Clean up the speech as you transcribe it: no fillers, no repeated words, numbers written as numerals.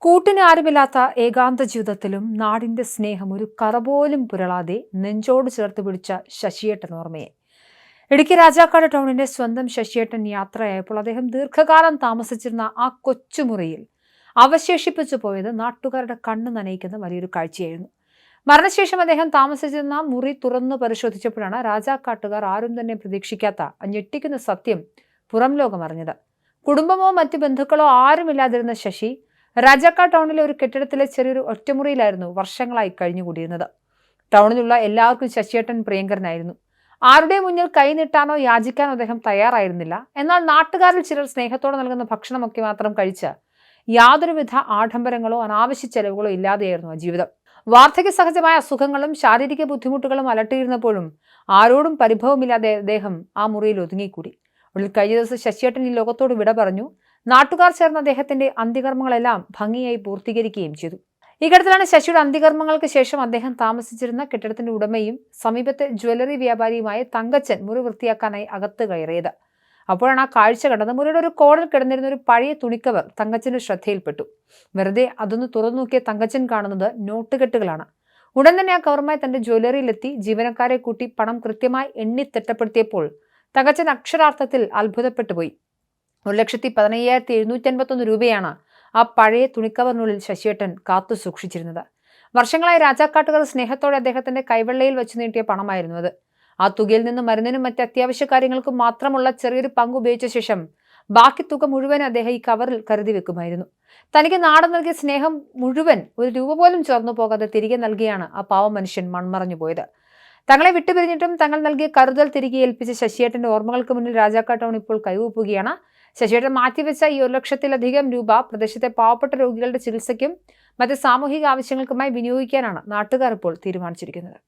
കൂട്ടിന് ആരുമില്ലാത്ത ഏകാന്ത ജീവിതത്തിലും നാടിന്റെ സ്നേഹം ഒരു കറ പോലും പുരളാതെ നെഞ്ചോട് ചേർത്ത് പിടിച്ച ശശിയേട്ടൻ ഓർമ്മയെ. ഇടുക്കി രാജാക്കാട് ടൗണിന്റെ സ്വന്തം ശശിയേട്ടൻ യാത്രയായപ്പോൾ അദ്ദേഹം ദീർഘകാലം താമസിച്ചിരുന്ന ആ കൊച്ചുമുറിയിൽ അവശേഷിപ്പിച്ചു പോയത് നാട്ടുകാരുടെ കണ്ണ് നനയിക്കുന്ന വലിയൊരു കാഴ്ചയായിരുന്നു. മരണശേഷം അദ്ദേഹം താമസിച്ചിരുന്ന മുറി തുറന്നു പരിശോധിച്ചപ്പോഴാണ് രാജാക്കാട്ടുകാർ ആരും തന്നെ പ്രതീക്ഷിക്കാത്ത ഞെട്ടിക്കുന്ന സത്യം പുറം ലോകം അറിഞ്ഞത്. കുടുംബമോ മറ്റു ബന്ധുക്കളോ ആരുമില്ലാതിരുന്ന ശശി രാജാക്കാട് ടൗണിലെ ഒരു കെട്ടിടത്തിലെ ചെറിയൊരു ഒറ്റമുറിയിലായിരുന്നു വർഷങ്ങളായി കഴിഞ്ഞുകൂടിയിരുന്നത്. ടൗണിലുള്ള എല്ലാവർക്കും ശശിയേട്ടൻ പ്രിയങ്കരനായിരുന്നു. ആരുടെ മുന്നിൽ കൈനീട്ടാനോ യാചിക്കാനോ അദ്ദേഹം തയ്യാറായിരുന്നില്ല. എന്നാൽ നാട്ടുകാരിൽ ചിലർ സ്നേഹത്തോടെ നൽകുന്ന ഭക്ഷണമൊക്കെ മാത്രം കഴിച്ച് യാതൊരുവിധ ആഡംബരങ്ങളോ അനാവശ്യ ചെലവുകളോ ഇല്ലാതെയായിരുന്നു ആ ജീവിതം. വാർദ്ധക്യ സഹജമായ അസുഖങ്ങളും ശാരീരിക ബുദ്ധിമുട്ടുകളും അലട്ടിയിരുന്നപ്പോഴും ആരോടും പരിഭവമില്ലാതെ അദ്ദേഹം ആ മുറിയിൽ ഒതുങ്ങിക്കൂടി. ഒടുവിൽ കഴിഞ്ഞ ദിവസം ശശിയേട്ടൻ ഈ ലോകത്തോട് വിട പറഞ്ഞു. നാട്ടുകാർ ചേർന്ന് അദ്ദേഹത്തിന്റെ അന്ത്യകർമ്മങ്ങളെല്ലാം ഭംഗിയായി പൂർത്തീകരിക്കുകയും ചെയ്തു. ഈ ഘട്ടത്തിലാണ് ശശിയുടെ അന്ത്യകർമ്മങ്ങൾക്ക് ശേഷം അദ്ദേഹം താമസിച്ചിരുന്ന കെട്ടിടത്തിന്റെ ഉടമയും സമീപത്തെ ജ്വല്ലറി വ്യാപാരിയുമായ തങ്കച്ചൻ മുറി വൃത്തിയാക്കാനായി അകത്ത് കയറിയത്. അപ്പോഴാണ് ആ കാഴ്ച കണ്ടത്. മുറിയുടെ ഒരു കോണിൽ കിടന്നിരുന്ന ഒരു പഴയ തുണിക്കവർ തങ്കച്ചന്റെ ശ്രദ്ധയിൽപ്പെട്ടു. വെറുതെ അതൊന്ന് തുറന്നു നോക്കിയ തങ്കച്ചൻ കാണുന്നത് നോട്ടുകെട്ടുകളാണ്. ഉടൻ തന്നെ ആ കവറുമായി തന്റെ ജ്വല്ലറിയിലെത്തി ജീവനക്കാരെ കൂട്ടി പണം കൃത്യമായി എണ്ണി തിട്ടപ്പെടുത്തിയപ്പോൾ തങ്കച്ചൻ അക്ഷരാർത്ഥത്തിൽ അത്ഭുതപ്പെട്ടു പോയി. 1,15,751 രൂപയാണ് ആ പഴയ തുണിക്കവറിനുള്ളിൽ ശശിയേട്ടൻ കാത്തു സൂക്ഷിച്ചിരുന്നത്. വർഷങ്ങളായി രാജാക്കാട്ടുകാർ സ്നേഹത്തോടെ അദ്ദേഹത്തിന്റെ കൈവെള്ളയിൽ വെച്ച് നീട്ടിയ പണമായിരുന്നു അത്. ആ തുകയിൽ നിന്ന് മരുന്നിനും മറ്റ് അത്യാവശ്യ കാര്യങ്ങൾക്കും മാത്രമുള്ള ചെറിയൊരു പങ്ക് ഉപയോഗിച്ച ശേഷം ബാക്കി തുക മുഴുവൻ അദ്ദേഹം ഈ കവറിൽ കരുതി വെക്കുമായിരുന്നു. തനിക്ക് നാട് നൽകിയ സ്നേഹം മുഴുവൻ ഒരു രൂപ പോലും ചേർന്നു പോകാതെ തിരികെ നൽകിയാണ് ആ പാവ മനുഷ്യൻ മൺമറഞ്ഞു പോയത്. തങ്ങളെ വിട്ടുപിരിഞ്ഞിട്ടും തങ്ങൾ നൽകിയ കരുതൽ തിരികെ ഏൽപ്പിച്ച ശശിയേട്ടന്റെ ഓർമ്മകൾക്ക് മുന്നിൽ രാജാക്കാട് ടൗൺ ഇപ്പോൾ കൈവൂപ്പുകയാണ്. ശശിയേട്ടൻ മാറ്റിവെച്ച ഈ 1,00,000-ലധികം രൂപ പ്രദേശത്തെ പാവപ്പെട്ട രോഗികളുടെ ചികിത്സയ്ക്കും മറ്റ് സാമൂഹിക ആവശ്യങ്ങൾക്കുമായി വിനിയോഗിക്കാനാണ് നാട്ടുകാർ ഇപ്പോൾ തീരുമാനിച്ചിരിക്കുന്നത്.